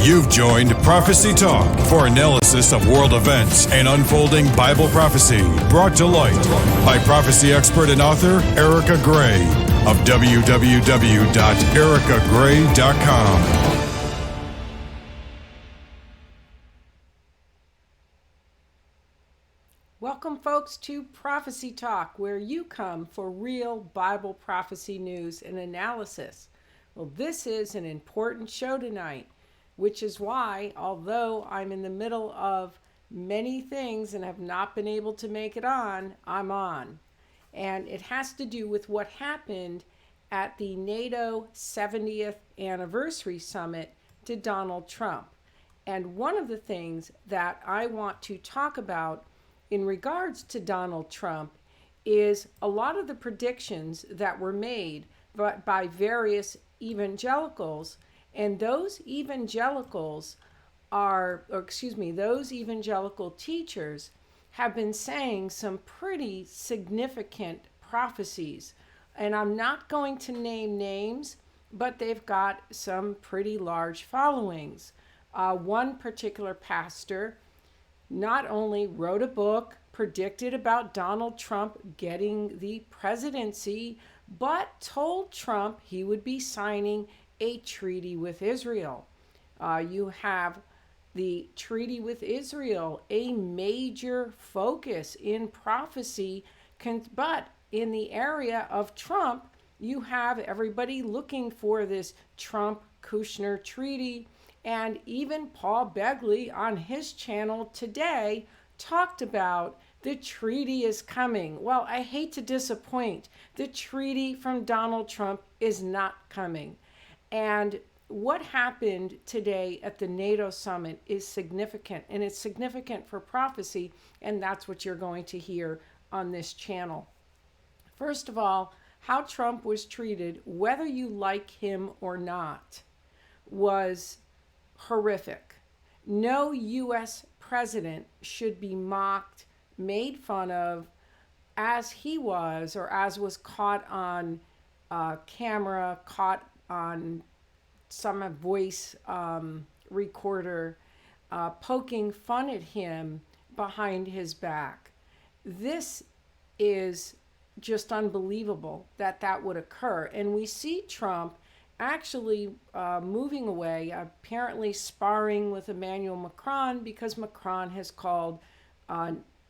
You've joined Prophecy Talk for analysis of world events and unfolding Bible prophecy, brought to light by prophecy expert and author Erica Gray of www.ericagray.com. Welcome, folks, to Prophecy Talk, where you come for real Bible prophecy news and analysis. Well, this is an important show tonight, which is why, although I'm in the middle of many things and have not been able to make it on, I'm on. And it has to do with what happened at the Nato 70th anniversary summit to Donald Trump. And one of the things that I want to talk about in regards to Donald Trump is a lot of the predictions that were made by various evangelicals. And those evangelical teachers have been saying some pretty significant prophecies. And I'm not going to name names, but they've got some pretty large followings. One particular pastor not only wrote a book, predicted about Donald Trump getting the presidency, but told Trump he would be signing a treaty with Israel. You have the treaty with Israel, a major focus in prophecy, but in the area of Trump, you have everybody looking for this Trump-Kushner treaty. And even Paul Begley on his channel today talked about the treaty is coming. Well, I hate to disappoint. The treaty from Donald Trump is not coming. And what happened today at the NATO summit is significant, and it's significant for prophecy, and that's what you're going to hear on this channel. First of all, how Trump was treated, whether you like him or not, was horrific. No U.S. president should be mocked, made fun of, as he was, or as was caught on camera, caught on some voice recorder, poking fun at him behind his back. This is just unbelievable that would occur. And we see Trump actually moving away, apparently sparring with Emmanuel Macron, because Macron has called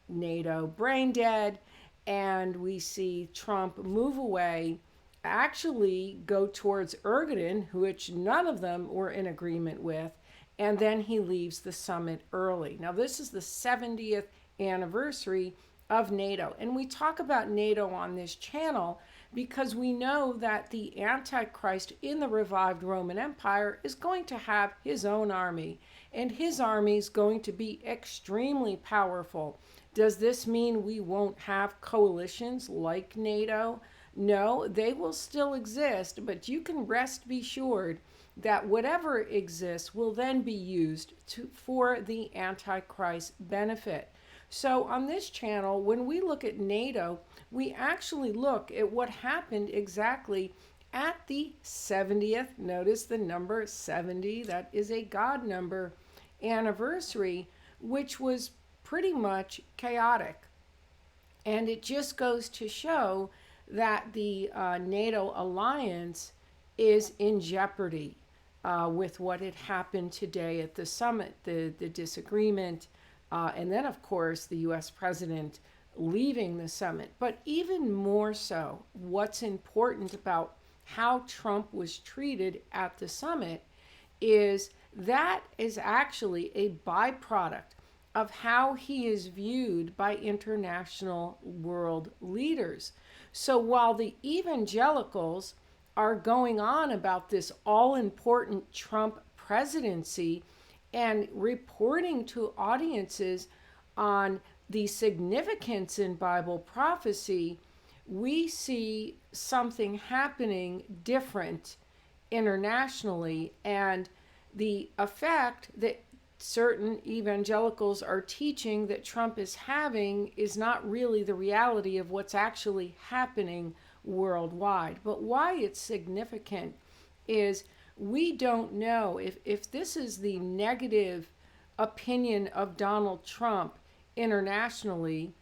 NATO brain dead. And we see Trump move away, actually go towards Erdogan, which none of them were in agreement with, and then he leaves the summit early. Now, this is the 70th anniversary of NATO, and we talk about NATO on this channel because we know that the Antichrist in the revived Roman Empire is going to have his own army, and his army is going to be extremely powerful. Does this mean we won't have coalitions like NATO? No, they will still exist, but you can rest be assured that whatever exists will then be used for the Antichrist benefit. So on this channel, when we look at NATO, we actually look at what happened exactly at the 70th, notice the number 70, that is a God number, anniversary, which was pretty much chaotic. And it just goes to show that the NATO alliance is in jeopardy with what had happened today at the summit, the disagreement, and then, of course, the U.S. president leaving the summit. But even more so, what's important about how Trump was treated at the summit is that is actually a byproduct of how he is viewed by international world leaders. So while the evangelicals are going on about this all-important Trump presidency and reporting to audiences on the significance in Bible prophecy, we see something happening different internationally, and the effect that certain evangelicals are teaching that Trump is having is not really the reality of what's actually happening worldwide. But why it's significant is we don't know if this is the negative opinion of Donald Trump internationally.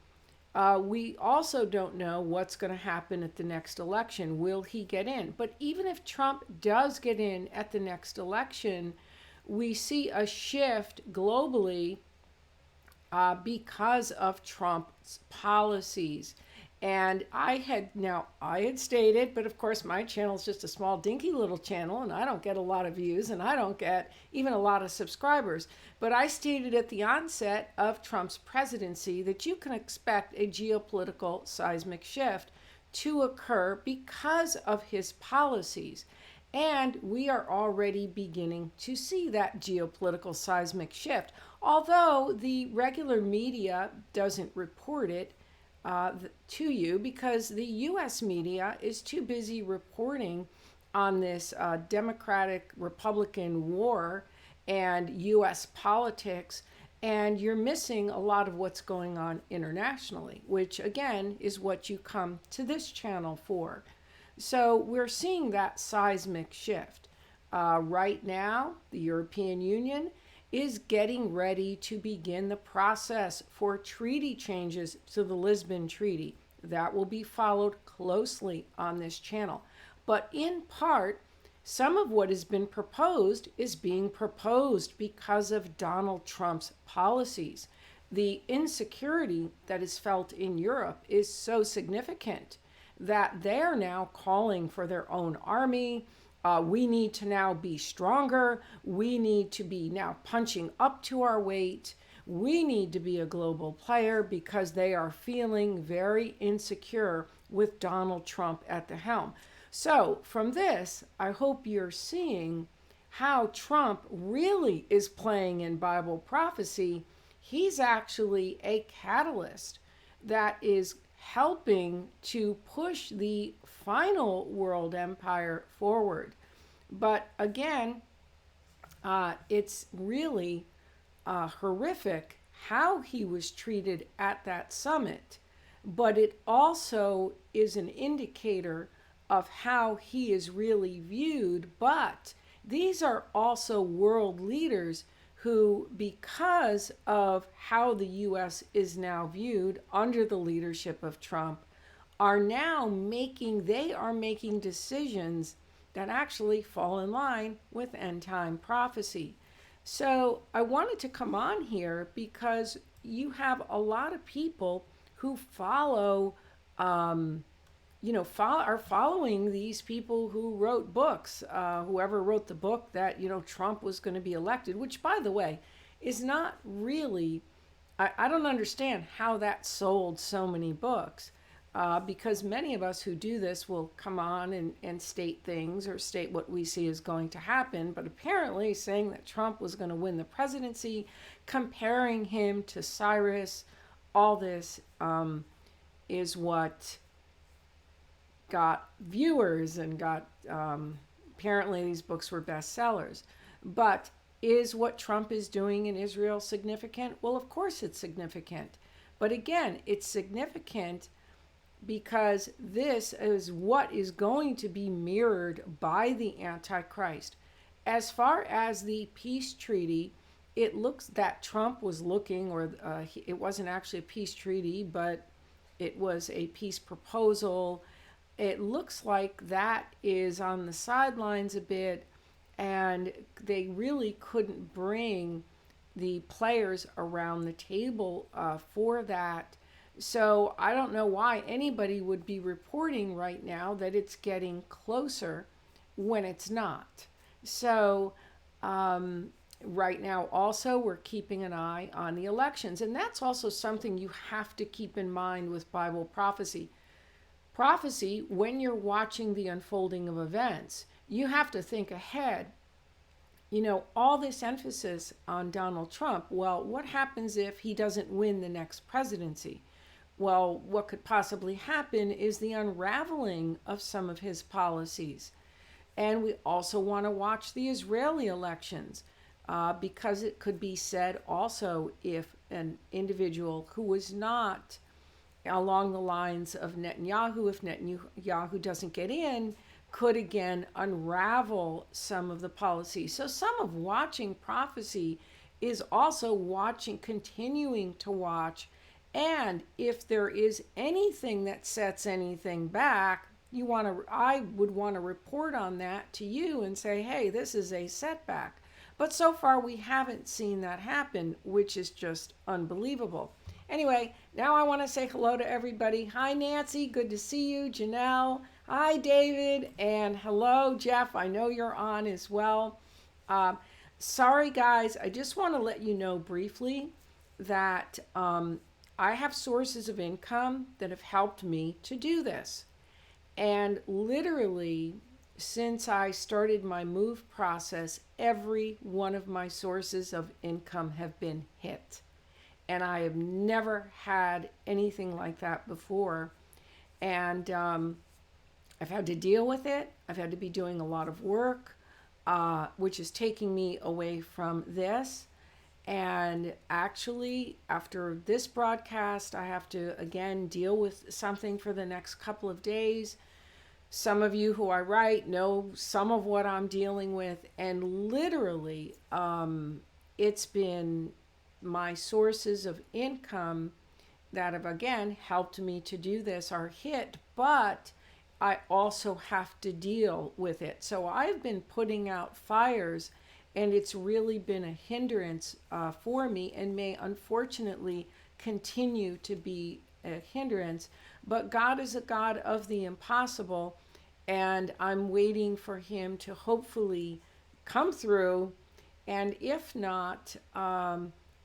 We also don't know what's going to happen at the next election. Will he get in? But even if Trump does get in at the next election, we see a shift globally because of Trump's policies. And I had stated, but of course my channel is just a small dinky little channel and I don't get a lot of views and I don't get even a lot of subscribers. But I stated at the onset of Trump's presidency that you can expect a geopolitical seismic shift to occur because of his policies. And we are already beginning to see that geopolitical seismic shift. Although the regular media doesn't report it to you because the U.S. media is too busy reporting on this Democratic-Republican war and U.S. politics, and you're missing a lot of what's going on internationally, which again is what you come to this channel for. So we're seeing that seismic shift. Right now, the European Union is getting ready to begin the process for treaty changes to the Lisbon Treaty. That will be followed closely on this channel. But in part, some of what has been proposed is being proposed because of Donald Trump's policies. The insecurity that is felt in Europe is so significant that they are now calling for their own army. We need to now be stronger. We need to be now punching up to our weight. We need to be a global player because they are feeling very insecure with Donald Trump at the helm. So from this, I hope you're seeing how Trump really is playing in Bible prophecy. He's actually a catalyst that is helping to push the final world empire forward. But again, it's really horrific how he was treated at that summit. But it also is an indicator of how he is really viewed. But these are also world leaders who, because of how the U.S. is now viewed under the leadership of Trump, are now making decisions that actually fall in line with end time prophecy. So I wanted to come on here because you have a lot of people who are following these people who wrote books, whoever wrote the book that, Trump was going to be elected, which, by the way, is not really, I don't understand how that sold so many books, because many of us who do this will come on and state things or state what we see is going to happen, but apparently saying that Trump was going to win the presidency, comparing him to Cyrus, all this is what got viewers and got, apparently these books were bestsellers. But is what Trump is doing in Israel significant? Well, of course it's significant. But again, it's significant because this is what is going to be mirrored by the Antichrist. As far as the peace treaty, it looks that Trump was looking, or it wasn't actually a peace treaty, but it was a peace proposal. It looks like that is on the sidelines a bit, and they really couldn't bring the players around the table for that. So I don't know why anybody would be reporting right now that it's getting closer when it's not. So right now also we're keeping an eye on the elections, and that's also something you have to keep in mind with Bible prophecy. Prophecy, when you're watching the unfolding of events, you have to think ahead. All this emphasis on Donald Trump, well, what happens if he doesn't win the next presidency? Well, what could possibly happen is the unraveling of some of his policies. And we also want to watch the Israeli elections because it could be said also if an individual who was not along the lines of Netanyahu, if Netanyahu doesn't get in, could again unravel some of the policies. So some of watching prophecy is also watching, continuing to watch. And if there is anything that sets anything back, I would want to report on that to you and say, hey, this is a setback. But so far we haven't seen that happen, which is just unbelievable. Anyway, now I want to say hello to everybody. Hi, Nancy. Good to see you. Janelle. Hi, David. And hello, Jeff. I know you're on as well. Sorry, guys. I just want to let you know briefly that I have sources of income that have helped me to do this. And literally, since I started my move process, every one of my sources of income have been hit. And I have never had anything like that before. And I've had to deal with it. I've had to be doing a lot of work, which is taking me away from this. And actually, after this broadcast, I have to again deal with something for the next couple of days. Some of you who I write know some of what I'm dealing with. And literally, it's been my sources of income that have again helped me to do this are hit, but I also have to deal with it. So I've been putting out fires, and it's really been a hindrance for me, and may unfortunately continue to be a hindrance. But God is a God of the impossible, and I'm waiting for him to hopefully come through. And if not,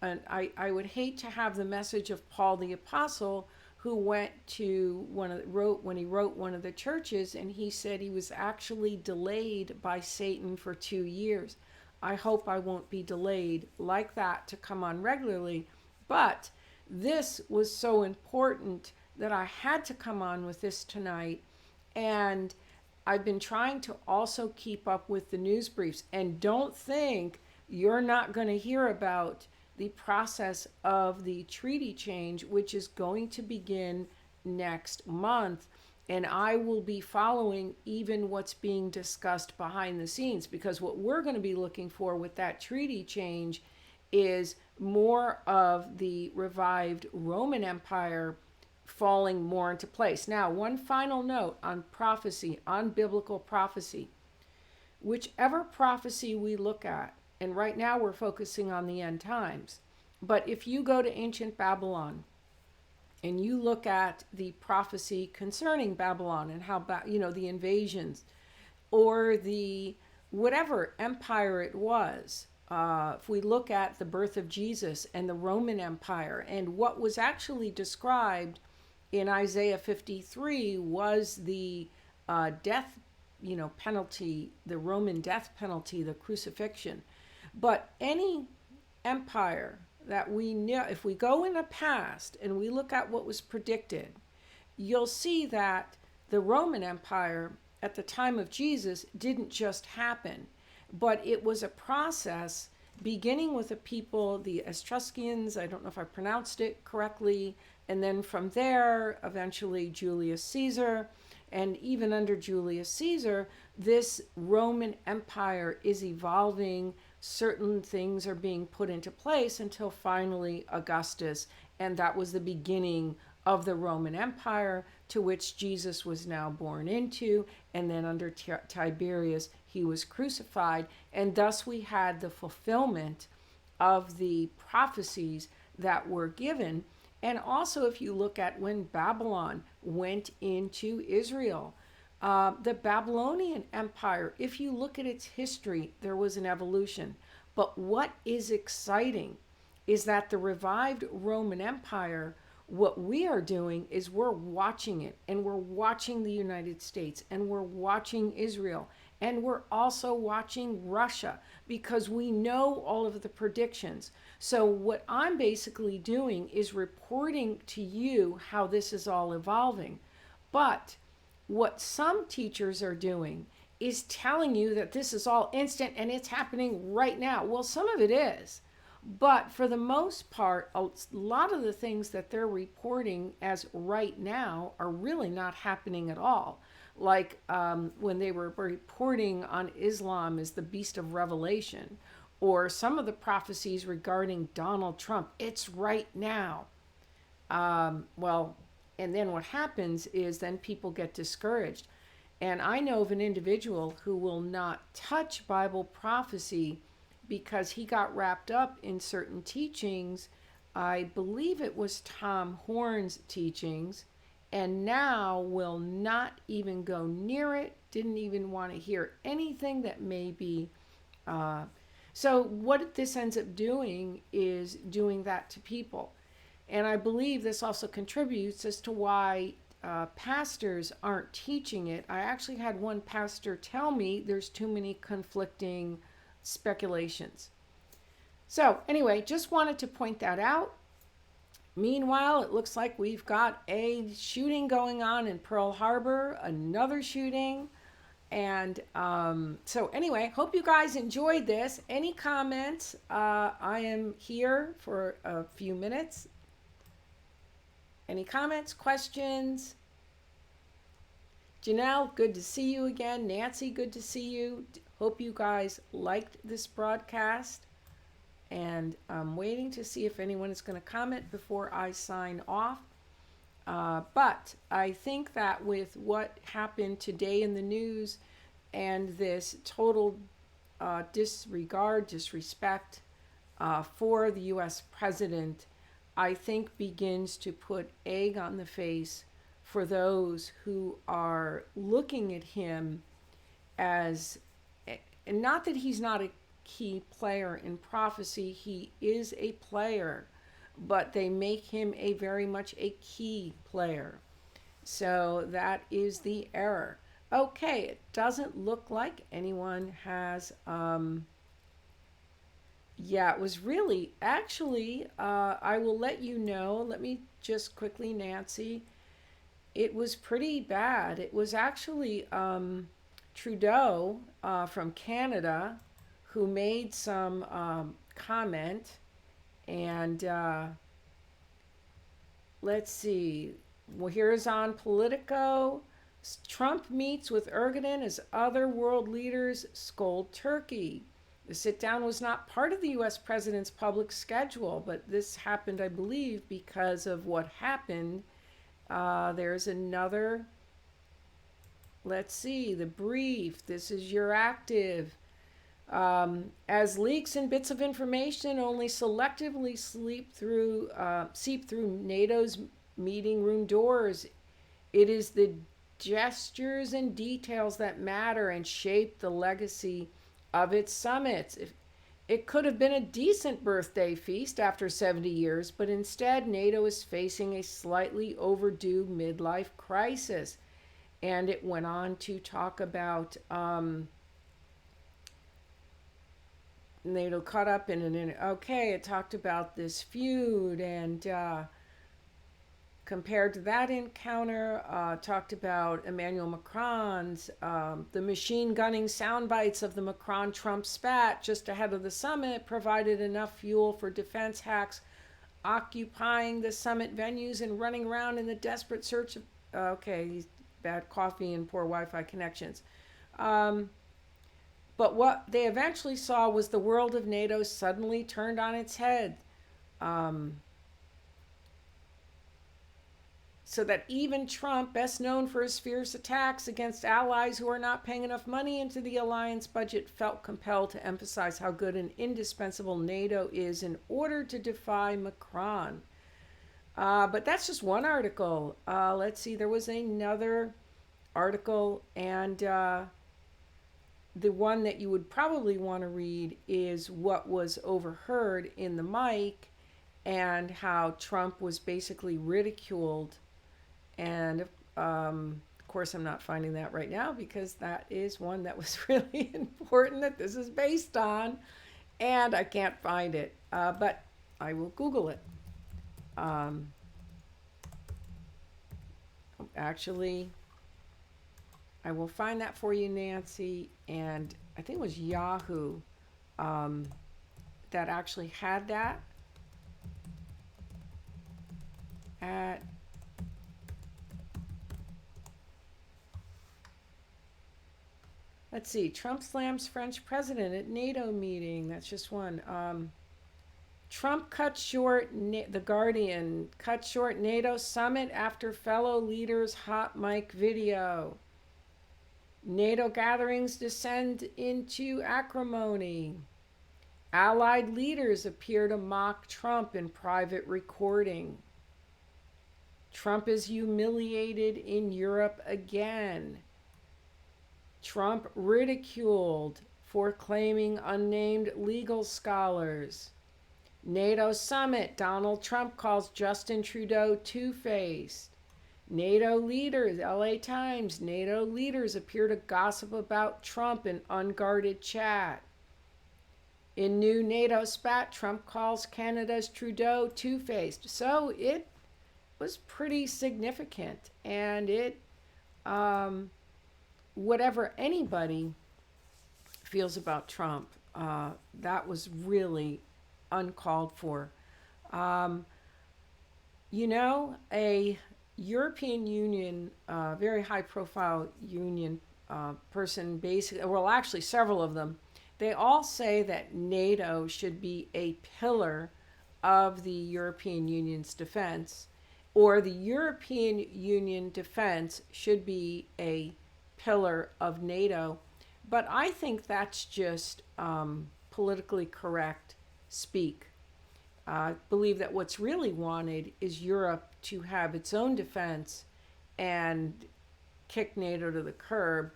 and I would hate to have the message of Paul the Apostle, who went to when he wrote one of the churches, and he said he was actually delayed by Satan for 2 years. I hope I won't be delayed like that to come on regularly. But this was so important that I had to come on with this tonight. And I've been trying to also keep up with the news briefs. And don't think you're not going to hear about the process of the treaty change, which is going to begin next month. And I will be following even what's being discussed behind the scenes, because what we're going to be looking for with that treaty change is more of the revived Roman Empire falling more into place. Now, one final note on prophecy, on biblical prophecy. Whichever prophecy we look at, and right now we're focusing on the end times, but if you go to ancient Babylon and you look at the prophecy concerning Babylon and how, the invasions or the whatever empire it was, if we look at the birth of Jesus and the Roman Empire, and what was actually described in Isaiah 53 was the death, penalty, the Roman death penalty, the crucifixion. But any empire that we know, if we go in the past and we look at what was predicted, you'll see that the Roman Empire at the time of Jesus didn't just happen, but it was a process beginning with the people, the Etruscans, I don't know if I pronounced it correctly, and then from there, eventually Julius Caesar. And even under Julius Caesar, this Roman Empire is evolving. Certain things are being put into place until finally Augustus. And that was the beginning of the Roman Empire, to which Jesus was now born into. And then under Tiberius, he was crucified. And thus we had the fulfillment of the prophecies that were given. And also, if you look at when Babylon went into Israel, the Babylonian Empire, if you look at its history, there was an evolution. But what is exciting is that the revived Roman Empire, what we are doing is we're watching it, and we're watching the United States, and we're watching Israel, and we're also watching Russia, because we know all of the predictions. So what I'm basically doing is reporting to you how this is all evolving. But what some teachers are doing is telling you that this is all instant and it's happening right now. Well, some of it is. But for the most part, a lot of the things that they're reporting as right now are really not happening at all. like when they were reporting on Islam as the beast of Revelation, or some of the prophecies regarding Donald Trump. It's right now. Well, and then what happens is then people get discouraged. And I know of an individual who will not touch Bible prophecy because he got wrapped up in certain teachings. I believe it was Tom Horn's teachings, and now will not even go near it, didn't even want to hear anything that may be. So, what this ends up doing is doing that to people. And I believe this also contributes as to why pastors aren't teaching it. I actually had one pastor tell me there's too many conflicting speculations. So anyway, just wanted to point that out. Meanwhile, it looks like we've got a shooting going on in Pearl Harbor, another shooting. And so anyway, hope you guys enjoyed this. Any comments? I am here for a few minutes. Any comments, questions? Janelle, good to see you again. Nancy, good to see you. Hope you guys liked this broadcast. And I'm waiting to see if anyone is going to comment before I sign off. But I think that with what happened today in the news and this total disrespect for the U.S. president, I think begins to put egg on the face for those who are looking at him as, and not that he's not a key player in prophecy, he is a player, but they make him a very much a key player. So that is the error. Okay, it doesn't look like anyone has yeah, it was really, actually, I will let you know. Let me just quickly, Nancy. It was pretty bad. It was actually Trudeau from Canada who made some comment. And let's see. Well, here's on Politico. Trump meets with Erdogan as other world leaders scold Turkey. The sit-down was not part of the U.S. president's public schedule, but this happened, I believe, because of what happened. There's another, let's see, the brief. This is your active. As leaks and bits of information only selectively seep through NATO's meeting room doors, it is the gestures and details that matter and shape the legacy of its summits. It could have been a decent birthday feast after 70 years, but instead NATO is facing a slightly overdue midlife crisis. And it went on to talk about NATO caught up in an, okay, it talked about this feud, and compared to that encounter, talked about Emmanuel Macron's, the machine gunning sound bites of the Macron-Trump spat just ahead of the summit provided enough fuel for defense hacks occupying the summit venues and running around in the desperate search of, okay, bad coffee and poor Wi-Fi connections. But what they eventually saw was the world of NATO suddenly turned on its head. So that even Trump, best known for his fierce attacks against allies who are not paying enough money into the alliance budget, felt compelled to emphasize how good and indispensable NATO is in order to defy Macron. But that's just one article. Let's see, there was another article, and the one that you would probably want to read is what was overheard in the mic and how Trump was basically ridiculed. And of course, I'm not finding that right now because that is one that was really important that this is based on, and I can't find it, but I will Google it. Actually, I will find that for you, Nancy, and I think it was Yahoo that actually had that. Let's see. Trump slams French president at NATO meeting. That's just one. Trump cut short, The Guardian, cut short NATO summit after fellow leaders' hot mic video. NATO gatherings descend into acrimony. Allied leaders appear to mock Trump in private recording. Trump is humiliated in Europe again. Trump ridiculed for claiming unnamed legal scholars. NATO summit, Donald Trump calls Justin Trudeau two-faced. NATO leaders, LA Times, NATO leaders appear to gossip about Trump in unguarded chat. In new NATO spat, Trump calls Canada's Trudeau two-faced. So it was pretty significant, and it, whatever anybody feels about Trump, that was really uncalled for. A European Union, very high-profile union person, basically, well, actually several of them, they all say that NATO should be a pillar of the European Union's defense, or the European Union defense should be a pillar of NATO. But I think that's just politically correct speak. I believe that what's really wanted is Europe to have its own defense and kick NATO to the curb.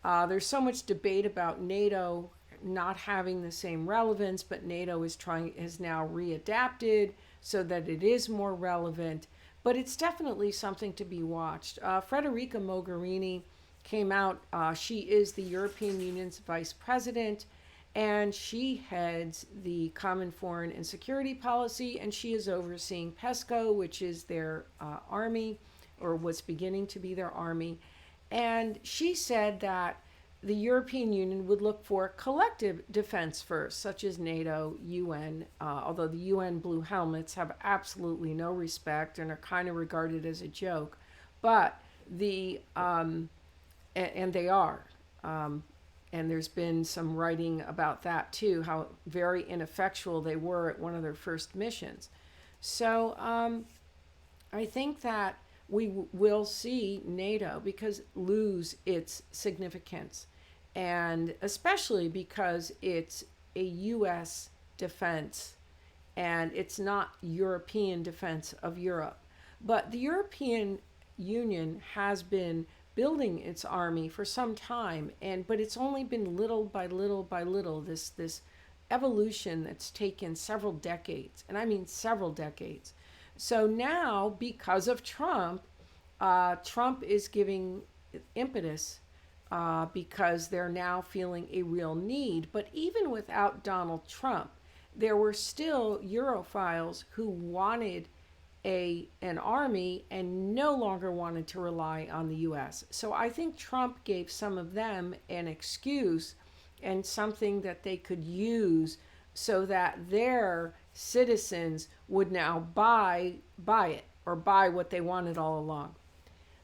There's so much debate about NATO not having the same relevance, but NATO is now readapted so that it is more relevant. But it's definitely something to be watched. Federica Mogherini came out. She is the European Union's vice president, and she heads the Common Foreign and Security Policy, and she is overseeing PESCO, which is their army, or what's beginning to be their army. And she said that the European Union would look for collective defense first, such as NATO, UN, although the UN blue helmets have absolutely no respect and are kind of regarded as a joke. But and they are. And there's been some writing about that too, how very ineffectual they were at one of their first missions. So I think that we will see NATO lose its significance, and especially because it's a U.S. defense and it's not European defense of Europe. But the European Union has been building its army for some time, but it's only been little by little by little, this evolution that's taken several decades, and I mean several decades. So now, because of Trump, Trump is giving impetus because they're now feeling a real need. But even without Donald Trump, there were still Europhiles who wanted an army and no longer wanted to rely on the U.S. So I think Trump gave some of them an excuse and something that they could use so that their citizens would now buy it, or buy what they wanted all along.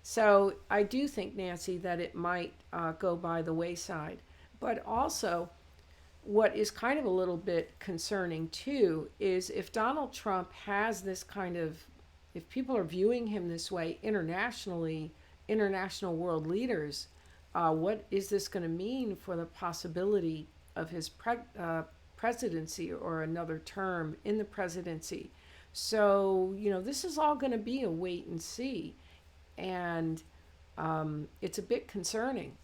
So I do think, Nancy, that it might go by the wayside. But also, what is kind of a little bit concerning too is if Donald Trump has this kind of, if people are viewing him this way internationally, international world leaders, what is this going to mean for the possibility of his presidency or another term in the presidency? So, this is all going to be a wait and see. And it's a bit concerning.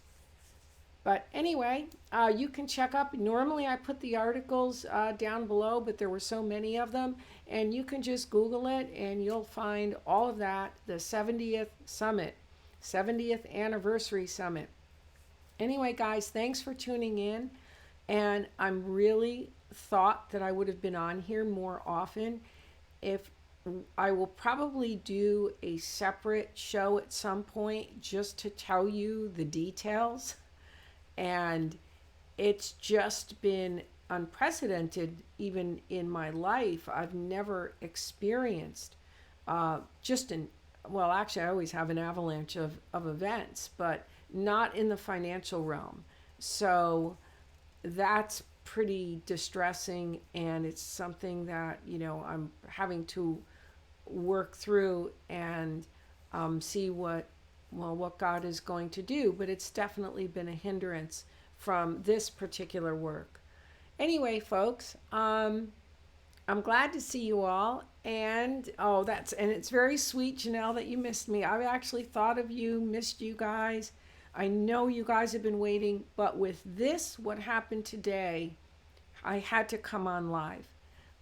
But anyway, you can check up. Normally I put the articles down below, but there were so many of them. And you can just Google it and you'll find all of that. The 70th summit, 70th anniversary summit. Anyway, guys, thanks for tuning in. And I'm really thought that I would have been on here more often. If I will probably do a separate show at some point just to tell you the details. And it's just been unprecedented even in my life. I've never experienced actually I always have an avalanche of events, but not in the financial realm. So that's pretty distressing, and it's something that, I'm having to work through and see what God is going to do. But it's definitely been a hindrance from this particular work. Anyway, folks, I'm glad to see you all. And it's very sweet, Janelle, that you missed me. I've actually thought of you, missed you guys. I know you guys have been waiting, but with this, what happened today, I had to come on live.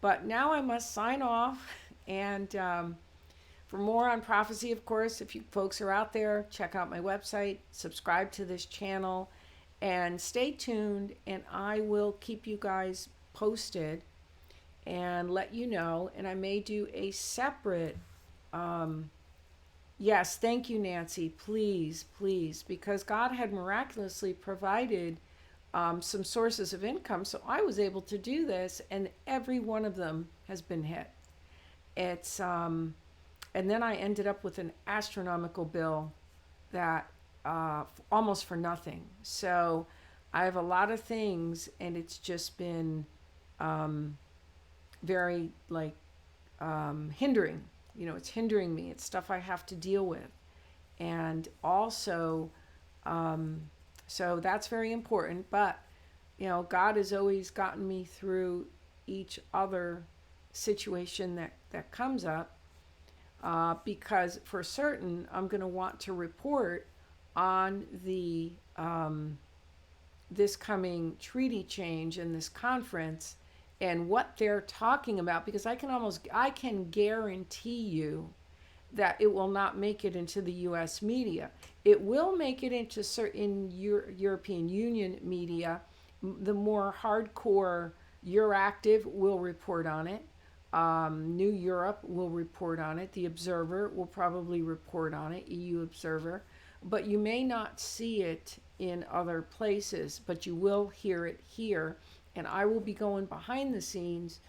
But now I must sign off. And for more on prophecy, of course, if you folks are out there, check out my website, subscribe to this channel, and stay tuned. And I will keep you guys posted and let you know. And I may do a separate, yes, thank you, Nancy, please, because God had miraculously provided some sources of income. So I was able to do this, and every one of them has been hit. It's, and then I ended up with an astronomical bill that almost for nothing. So I have a lot of things, and it's just been very hindering. It's hindering me. It's stuff I have to deal with. And also, so that's very important. But, God has always gotten me through each other situation that comes up, because for certain, I'm going to want to report on the this coming treaty change and this conference and what they're talking about, because I can guarantee you that it will not make it into the U.S. media. It will make it into certain European Union media. The more hardcore Euractiv will report on it. New Europe will report on it. The Observer will probably report on it, EU Observer. But you may not see it in other places, but you will hear it here. And I will be going behind the scenes.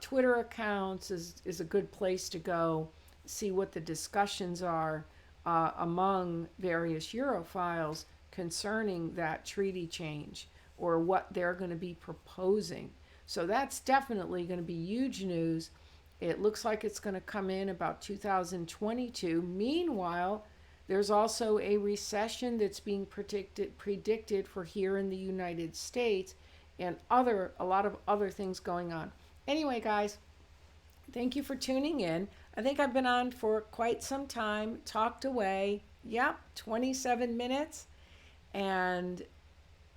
Twitter accounts is a good place to go, see what the discussions are among various Europhiles concerning that treaty change or what they're going to be proposing. So that's definitely going to be huge news. It looks like it's going to come in about 2022. Meanwhile, there's also a recession that's being predicted for here in the United States, and a lot of other things going on. Anyway, guys, thank you for tuning in. I think I've been on for quite some time, talked away. Yep, 27 minutes, and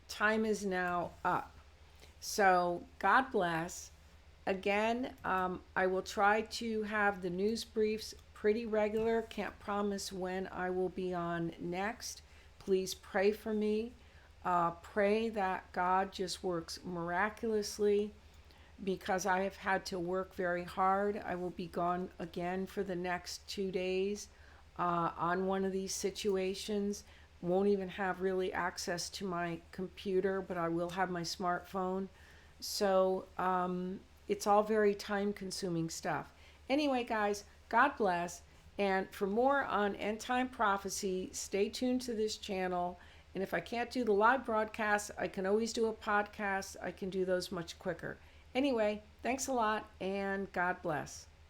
time is now up. So God bless. Again, I will try to have the news briefs pretty regular. Can't promise when I will be on next. Please pray for me. Pray that God just works miraculously, because I have had to work very hard. I will be gone again for the next 2 days on one of these situations. Won't even have really access to my computer, but I will have my smartphone. So it's all very time-consuming stuff. Anyway, guys, God bless. And for more on end-time prophecy, stay tuned to this channel. And if I can't do the live broadcast, I can always do a podcast. I can do those much quicker. Anyway, thanks a lot, and God bless.